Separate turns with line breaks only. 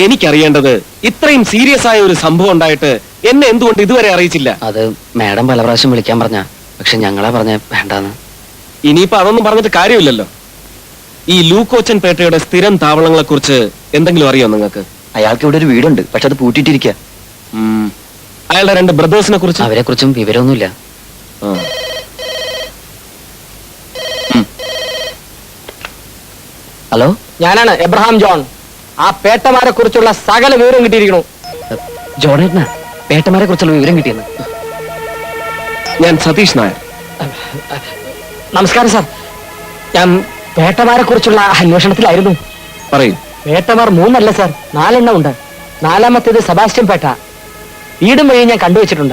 എനിക്കറിയേണ്ടത് ഇത്രയും സീരിയസ് ആയ ഒരു സംഭവം ഉണ്ടായിട്ട് എന്നെ എന്തുകൊണ്ട് ഇതുവരെ അറിയിച്ചില്ല?
അത് മാഡം പല പ്രാവശ്യം വിളിക്കാൻ പറഞ്ഞ, പക്ഷെ ഞങ്ങളെ പറഞ്ഞ വേണ്ടാന്ന്.
ഇനിയിപ്പോ അതൊന്നും പറഞ്ഞിട്ട് കാര്യമില്ലല്ലോ. ഈ ലൂക്കോച്ചൻ പേട്ടയുടെ സ്ഥിരം താവളങ്ങളെ കുറിച്ച് എന്തെങ്കിലും അറിയോ നിങ്ങൾക്ക്?
അയാൾക്ക് ഇവിടെ ഒരു വീടുണ്ട്, പക്ഷെ അത് പൂട്ടിയിട്ടിരിക്കുക.
അയാളുടെ 2 ബ്രദേഴ്സിനെ കുറിച്ച്?
അവരെ കുറിച്ചും വിവരമൊന്നുമില്ല. ഹലോ,
ഞാനാണ് എബ്രഹാം ജോൺ. ആ പേട്ടമാരെ കുറിച്ചുള്ള സകല വിവരം കിട്ടിയിരിക്കണു.
ജോണേട്ടനാ പേട്ടമാരെ കുറിച്ചുള്ള വിവരം കിട്ടിയെന്ന്.
ഞാൻ സതീഷ് നായർ.
നമസ്കാരം സാർ. ഞാൻ പേട്ടമാരെ കുറിച്ചുള്ള അന്വേഷണത്തിലായിരുന്നു.
പറയൂ.
പേട്ടമാർ 3 അല്ല സാർ, 4 എണ്ണം ഉണ്ട്. 4ാമത്തേത് സെബാസ്റ്റ്യൻ പേട്ട. വീടും വഴി ഞാൻ കണ്ടുവച്ചിട്ടുണ്ട്.